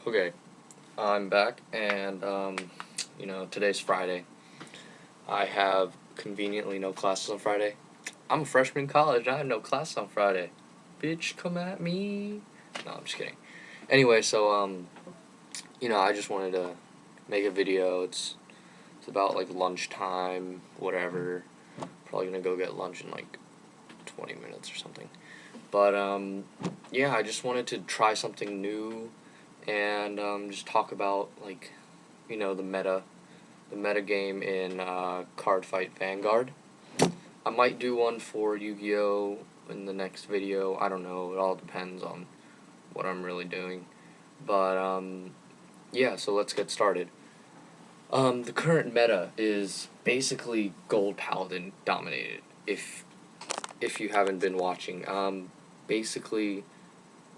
Okay, I'm back, and today's Friday. I have conveniently no classes on Friday. I'm a freshman in college, and I have no classes on Friday. Bitch, come at me. No, I'm just kidding. Anyway, I just wanted to make a video. It's about like lunchtime, whatever. Probably gonna go get lunch in like 20 minutes or something. But yeah, I just wanted to try something new and just talk about the meta game in Cardfight Vanguard. I might do one for Yu-Gi-Oh in the next video. I don't know. It all depends on what I'm really doing. But yeah, so let's get started. The current meta is basically Gold Paladin dominated. If you haven't been watching, basically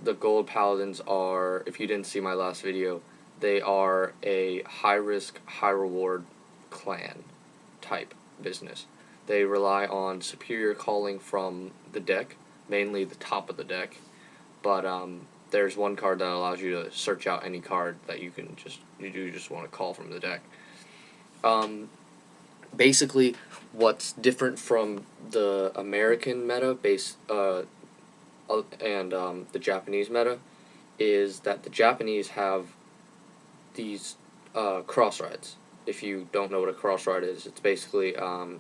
the Gold Paladins are, if you didn't see my last video, they are a high-risk, high-reward clan type business. They rely on superior calling from the deck, mainly the top of the deck, but there's one card that allows you to search out any card that you just want to call from the deck. Basically, what's different from the American meta and the Japanese meta is that the Japanese have these cross rides. If you don't know what a cross ride is, it's basically a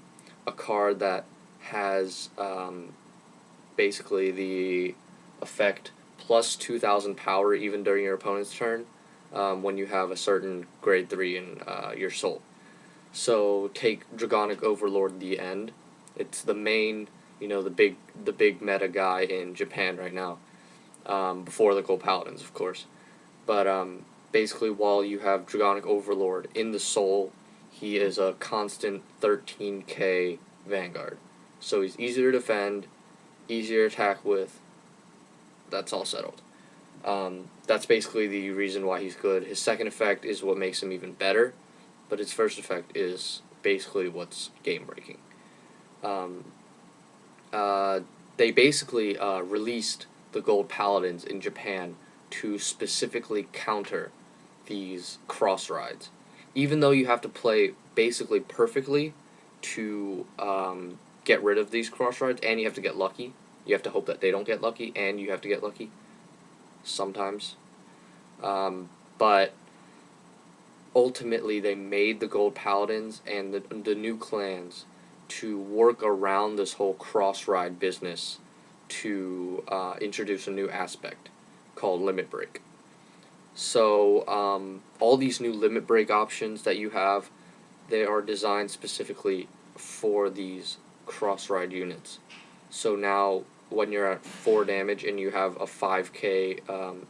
card that has basically the effect plus 2,000 power even during your opponent's turn when you have a certain grade 3 in your soul. So take Dragonic Overlord the End. It's the main, the big meta guy in Japan right now. Before the Gold Paladins, of course. But basically, while you have Dragonic Overlord in the soul, he is a constant 13k Vanguard. So he's easier to defend, easier to attack with. That's all settled. That's basically the reason why he's good. His second effect is what makes him even better, but his first effect is basically what's game breaking. They basically released the Gold Paladins in Japan to specifically counter these cross rides. Even though you have to play basically perfectly to get rid of these cross rides, and you have to get lucky. You have to hope that they don't get lucky, and you have to get lucky sometimes. But ultimately, they made the Gold Paladins and the new clans to work around this whole cross ride business to introduce a new aspect called limit break. So all these new limit break options that you have, they are designed specifically for these cross ride units. So now when you're at 4 damage and you have a 5k,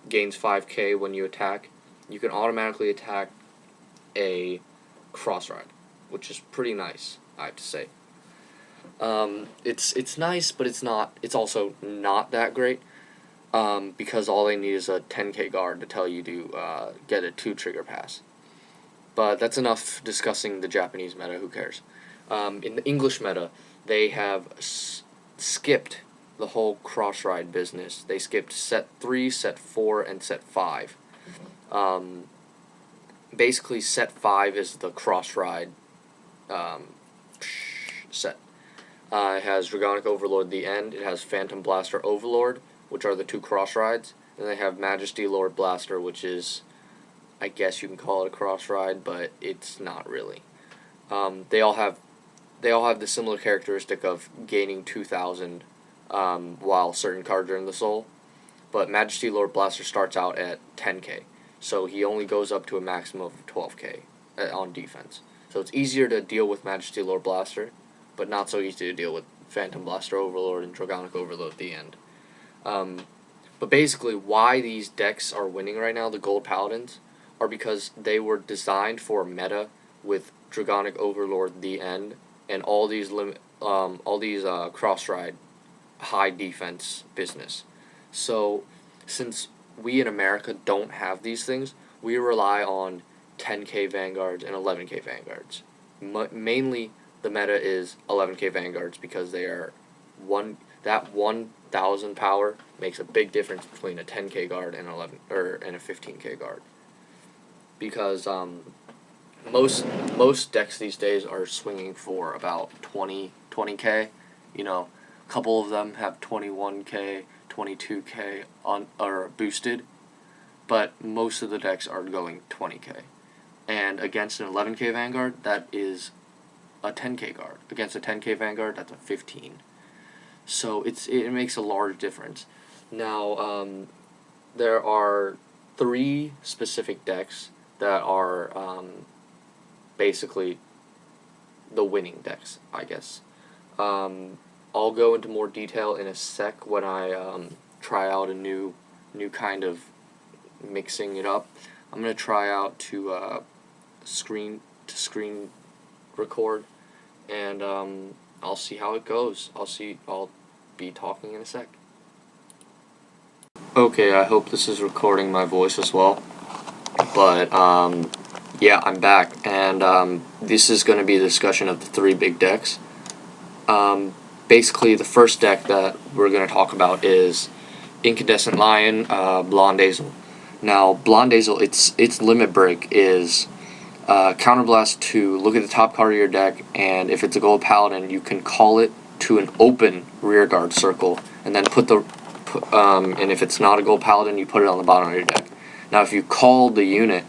gains 5k when you attack, you can automatically attack a cross ride, which is pretty nice, I have to say. It's nice, but it's also not that great, because all they need is a 10k guard to tell you to get a 2 trigger pass. But that's enough discussing the Japanese meta, who cares? In the English meta, they have skipped the whole cross ride business. They skipped set 3, set 4, and set 5. Basically, set 5 is the cross ride set. It has Dragonic Overlord the End. It has Phantom Blaster Overlord, which are the 2 cross rides. And they have Majesty Lord Blaster, which is, I guess you can call it a cross ride, but it's not really. They all have the similar characteristic of gaining 2,000 while certain cards are in the soul. But Majesty Lord Blaster starts out at 10k, so he only goes up to a maximum of 12k on defense. So it's easier to deal with Majesty Lord Blaster, but not so easy to deal with Phantom Blaster Overlord and Dragonic Overlord at the end. But basically, why these decks are winning right now, the Gold Paladins, are because they were designed for a meta with Dragonic Overlord the End and all these cross ride high defense business. So since we in America don't have these things, we rely on 10k Vanguards and 11k Vanguards. Mainly the meta is 11k Vanguards because they are 1,000 power makes a big difference between a 10k guard and a 15k guard. because most decks these days are swinging for about 20k. You know, a couple of them have 21k, 22k on or boosted, but most of the decks are going 20k. And against an 11k Vanguard, that is a 10k guard. Against a 10k Vanguard, that's a 15. So it makes a large difference. Now, there are 3 specific decks that are basically the winning decks, I guess. I'll go into more detail in a sec when I try out a new kind of mixing it up. I'm gonna try out to screen record, and I'll see how it goes. I'll be talking in a sec. Okay, I hope this is recording my voice as well. But yeah, I'm back, and this is going to be a discussion of the 3 big decks. Basically, the first deck that we're going to talk about is Incandescent Lion, Blonde Azel. Now, Blonde Azel, its limit break is Counterblast to look at the top card of your deck, and if it's a Gold Paladin, you can call it to an open rearguard circle, and then and if it's not a Gold Paladin, you put it on the bottom of your deck. Now, if you call the unit,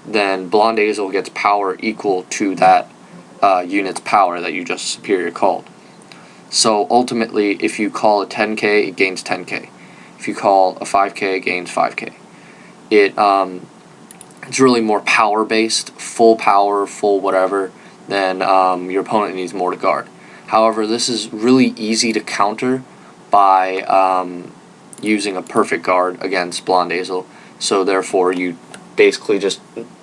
then Blonde Azel gets power equal to that unit's power that you just superior called. So ultimately, if you call a 10k, it gains 10k. If you call a 5k, it gains 5k. It's really more power based, full power, full whatever, then your opponent needs more to guard. However, this is really easy to counter by using a perfect guard against Blonde Azel. So therefore, you basically just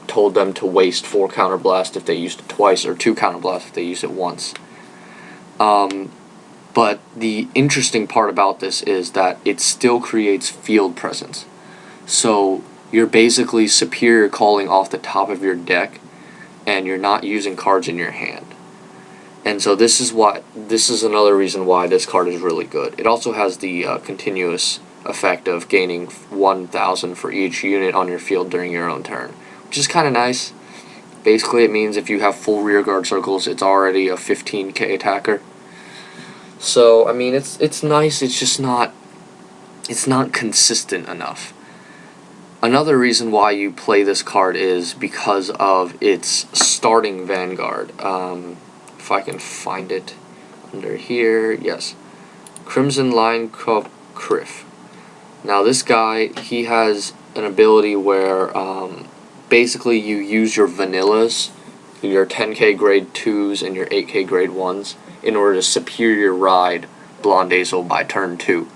told them to waste 4 counterblast if they used it twice, or 2 counterblast if they used it once. But the interesting part about this is that it still creates field presence. So you're basically superior calling off the top of your deck, and you're not using cards in your hand. And so this is another reason why this card is really good. It also has the continuous effect of gaining 1,000 for each unit on your field during your own turn, which is kind of nice. Basically, it means if you have full rearguard circles, it's already a 15k attacker. So I mean, it's nice. It's just not consistent enough. Another reason why you play this card is because of its starting Vanguard. If I can find it under here, yes, Crimson Lion Criff. Now this guy, he has an ability where basically you use your vanillas, your 10k grade 2s and your 8k grade 1s, in order to superior ride Blonde Azel by turn 2.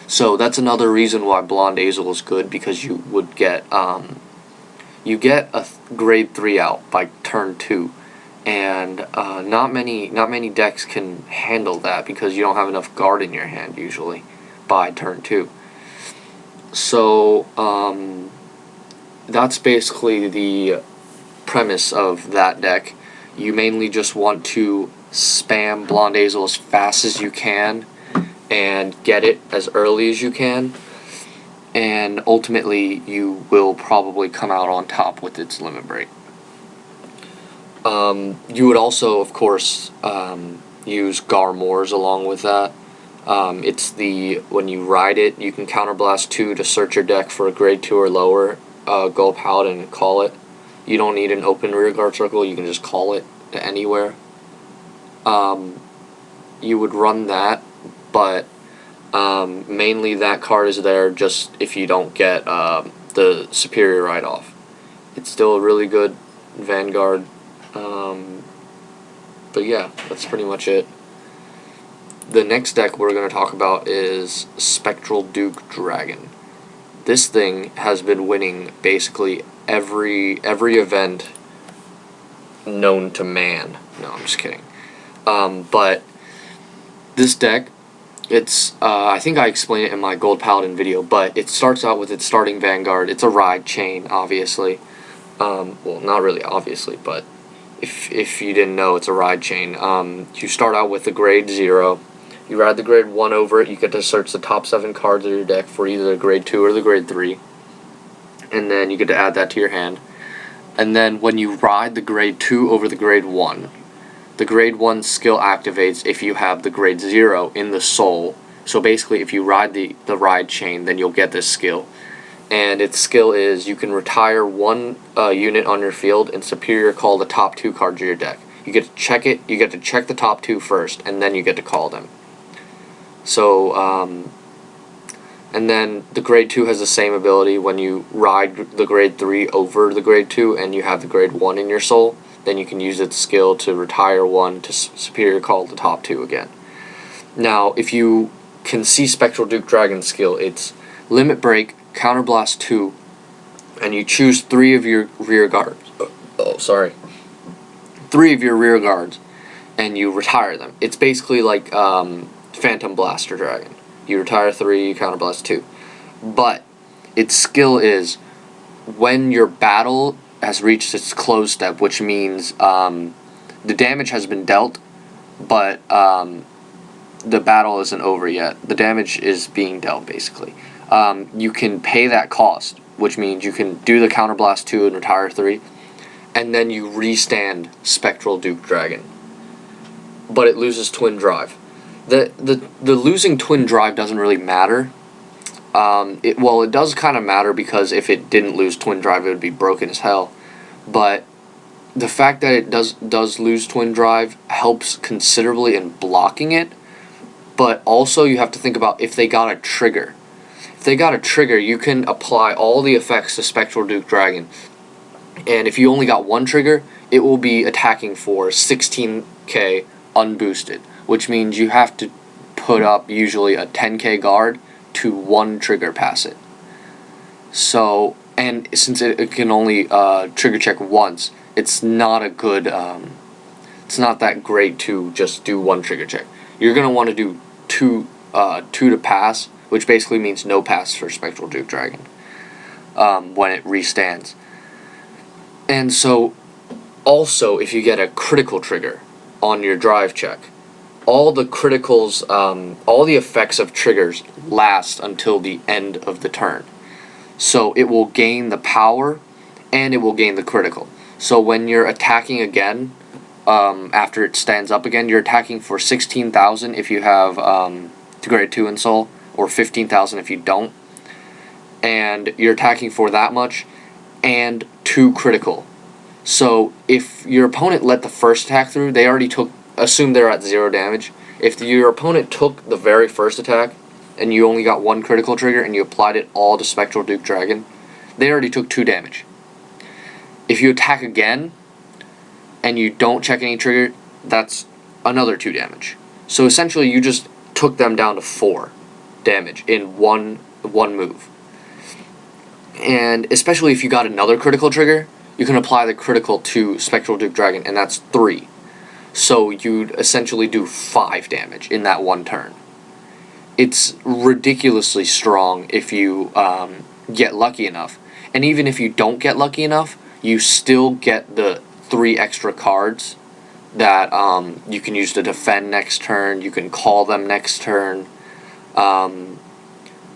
So that's another reason why Blonde Azel is good, because you would get you get a grade 3 out by turn 2, and not many decks can handle that because you don't have enough guard in your hand usually by turn 2. So that's basically the premise of that deck. You mainly just want to spam Blonde Azel as fast as you can and get it as early as you can, and ultimately you will probably come out on top with its limit break. You would also, of course, use Garmours along with that. When you ride it, you can counterblast 2 to search your deck for a grade 2 or lower Gold Paladin and call it. You don't need an open rearguard circle, you can just call it to anywhere. You would run that, but mainly that card is there just if you don't get the superior write-off. It's still a really good Vanguard, but yeah, that's pretty much it. The next deck we're going to talk about is Spectral Duke Dragon. This thing has been winning basically every event known to man. No, I'm just kidding. But this deck, I think I explained it in my Gold Paladin video, but it starts out with its starting Vanguard. It's a ride chain, obviously. Well, not really obviously, but if you didn't know, it's a ride chain. You start out with the grade 0. You ride the grade 1 over it. You get to search the top 7 cards of your deck for either the grade 2 or the grade 3. And then you get to add that to your hand. And then when you ride the grade 2 over the grade 1, the grade 1 skill activates if you have the grade 0 in the soul. So basically, if you ride the ride chain, then you'll get this skill. And its skill is you can retire one unit on your field and superior call the top 2 cards of your deck. You get to check it. You get to check the top 2 first, and then you get to call them. So, and then the grade 2 has the same ability. When you ride the grade 3 over the grade 2 and you have the grade 1 in your soul, then you can use its skill to retire one to superior call the top 2 again. Now, if you can see Spectral Duke Dragon's skill, it's Limit Break, Counterblast 2, and you choose 3 of your rear guards. 3 of your rear guards, and you retire them. It's basically like Phantom Blaster Dragon. You retire 3, you counterblast 2. But its skill is when your battle has reached its close step, which means the damage has been dealt, but the battle isn't over yet. The damage is being dealt, basically. You can pay that cost, which means you can do the counterblast 2 and retire 3, and then you restand Spectral Duke Dragon. But it loses Twin Drive. The losing Twin Drive doesn't really matter. It does kind of matter, because if it didn't lose Twin Drive, it would be broken as hell. But the fact that it does lose Twin Drive helps considerably in blocking it. But also you have to think about if they got a trigger. If they got a trigger, you can apply all the effects to Spectral Duke Dragon. And if you only got one trigger, it will be attacking for 16k unboosted, which means you have to put up usually a 10k guard to one trigger pass it. So, and since it can only trigger check once, it's not a good, it's not that great to just do one trigger check. You're going to want to do two to pass, which basically means no pass for Spectral Duke Dragon when it restands. And so, also, if you get a critical trigger on your drive check, all the criticals, all the effects of triggers last until the end of the turn. So it will gain the power, and it will gain the critical. So when you're attacking again, after it stands up again, you're attacking for 16,000 if you have grade 2 in soul, or 15,000 if you don't. And you're attacking for that much, and 2 critical. So if your opponent let the first attack through, they already took, assume they're at 0 damage. If your opponent took the very first attack, and you only got 1 critical trigger, and you applied it all to Spectral Duke Dragon, they already took 2 damage. If you attack again, and you don't check any trigger, that's another 2 damage. So essentially you just took them down to 4 damage in one move. And especially if you got another critical trigger, you can apply the critical to Spectral Duke Dragon, and that's 3. So you'd essentially do 5 damage in that one turn. It's ridiculously strong if you get lucky enough. And even if you don't get lucky enough, you still get the 3 extra cards that you can use to defend next turn. You can call them next turn.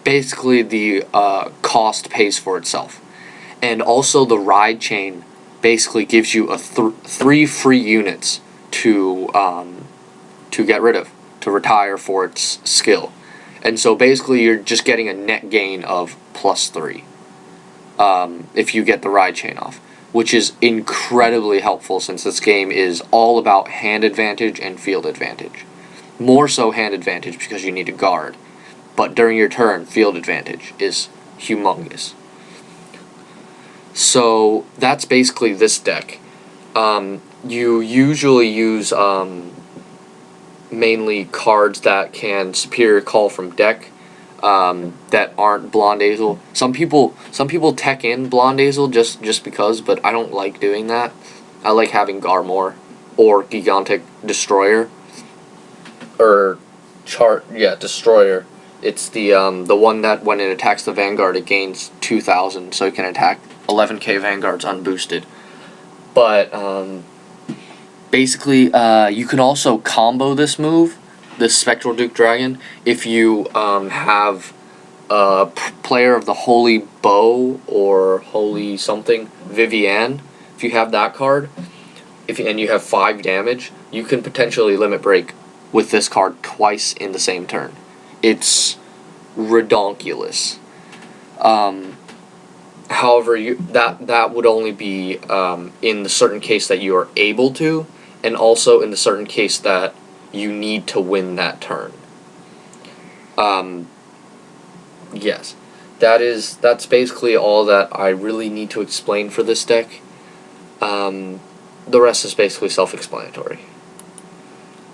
Basically, the cost pays for itself. And also, the ride chain basically gives you a 3 free units to get rid of, to retire for its skill. And so basically, you're just getting a net gain of +3 if you get the ride chain off, which is incredibly helpful since this game is all about hand advantage and field advantage. More so hand advantage because you need to guard, but during your turn, field advantage is humongous. So that's basically this deck. You usually use mainly cards that can superior call from deck, that aren't Blonde Azel. Some people tech in Blonde Azel just because, but I don't like doing that. I like having Garmor or Gigantic Destroyer, or Destroyer. It's the one that when it attacks the Vanguard, it gains 2,000, so it can attack 11k Vanguards unboosted. But basically, you can also combo this move, this Spectral Duke Dragon, if you have a player of the Holy Bow or Holy something, Vivienne, if you have that card, and you have 5 damage, you can potentially limit break with this card twice in the same turn. It's redonkulous. However, that would only be in the certain case that you are able to, and also in the certain case that you need to win that turn. Yes, that's basically all that I really need to explain for this deck. The rest is basically self-explanatory.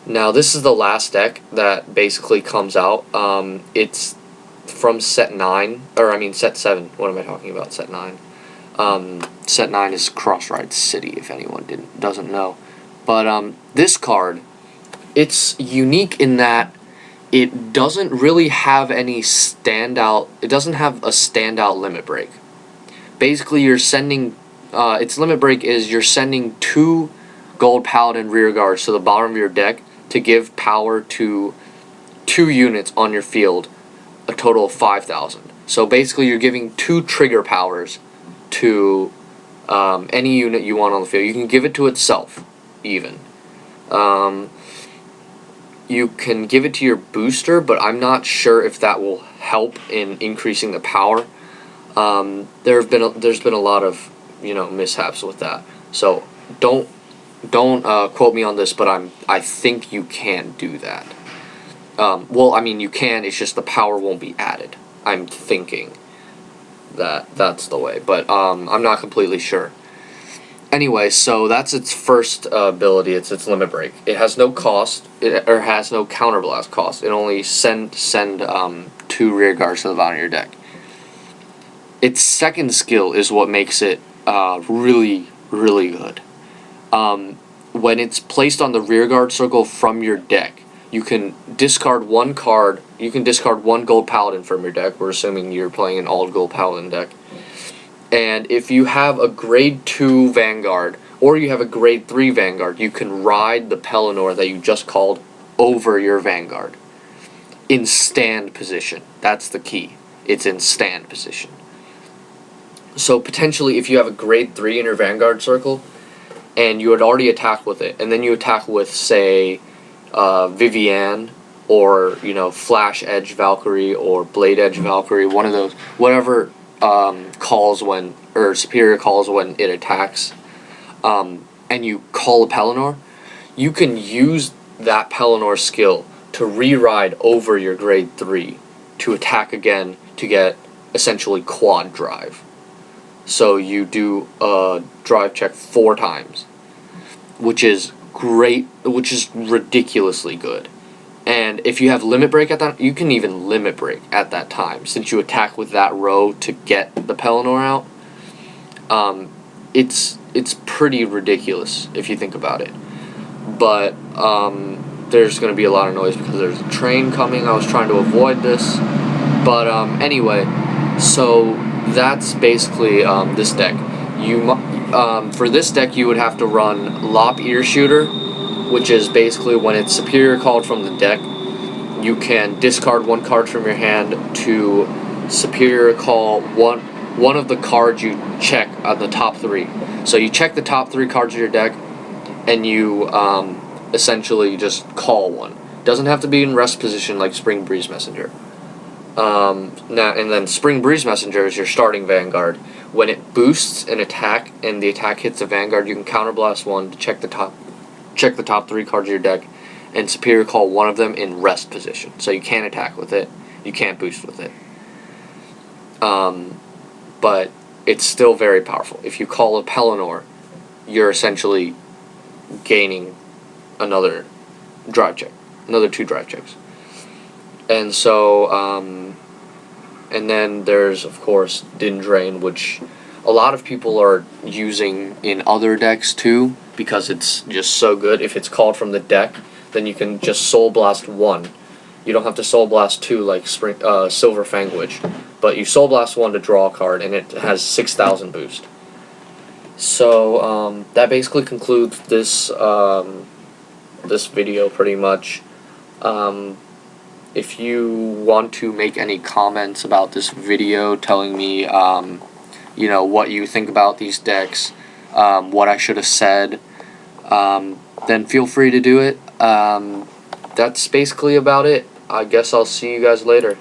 Now, this is the last deck that basically comes out. It's from set 9, or I mean set 7. What am I talking about? Set 9. Set 9 is Crossride City, if anyone doesn't know. But this card, it's unique in that it doesn't really have any standout. It doesn't have a standout limit break. Basically, you're sending. Its limit break is you're sending 2 Gold Paladin rearguards to the bottom of your deck to give power to 2 units on your field, a total of 5,000. So basically, you're giving 2 trigger powers to any unit you want on the field. You can give it to itself, even. You can give it to your booster, but I'm not sure if that will help in increasing the power. There's been a lot of mishaps with that. So don't quote me on this, but I think you can do that. Well, I mean you can. It's just the power won't be added. I'm thinking that's the way, but I'm not completely sure. Anyway, so that's its first ability. It's its limit break. It has no cost, or has no counterblast cost. It only send 2 rear guards to the bottom of your deck. Its second skill is what makes it really, really good. When it's placed on the rearguard circle from your deck, you can discard 1 card. You can discard 1 Gold Paladin from your deck. We're assuming you're playing an all Gold Paladin deck. And if you have a grade 2 Vanguard, or you have a grade 3 Vanguard, you can ride the Pelennor that you just called over your Vanguard. In stand position. That's the key. It's in stand position. So potentially, if you have a grade 3 in your Vanguard circle, and you had already attacked with it, and then you attack with, say, Vivienne, or, Flash Edge Valkyrie, or Blade Edge Valkyrie, one of those, whatever calls when, or Superior calls when it attacks, and you call a Pelennor, you can use that Pelennor skill to re-ride over your grade 3 to attack again to get essentially quad drive. So you do a drive check 4 times, which is great, which is ridiculously good. And if you have limit break at that, you can even limit break at that time, since you attack with that row to get the Pelennor out. It's pretty ridiculous if you think about it. But there's going to be a lot of noise because there's a train coming. I was trying to avoid this. But anyway, so that's basically this deck. For this deck, you would have to run Lop Ear Shooter, which is basically when it's superior called from the deck, you can discard 1 card from your hand to superior call one of the cards you check on the top 3. So you check the top 3 cards of your deck, and you essentially just call one. Doesn't have to be in rest position like Spring Breeze Messenger. And then Spring Breeze Messenger is your starting Vanguard. When it boosts an attack and the attack hits a Vanguard, you can counterblast 1 to check the top 3 cards of your deck, and superior call one of them in rest position. So you can't attack with it, you can't boost with it. But it's still very powerful. If you call a Pelennor, you're essentially gaining another drive check, another 2 drive checks. And so, and then there's, of course, Din Drain, which a lot of people are using in other decks too, because it's just so good. If it's called from the deck, then you can just Soul Blast 1. You don't have to Soul Blast 2 like Silver Fangwitch, but you Soul Blast 1 to draw a card, and it has 6,000 boost. So, that basically concludes this, this video pretty much. If you want to make any comments about this video, telling me, what you think about these decks, what I should have said, then feel free to do it. That's basically about it. I guess I'll see you guys later.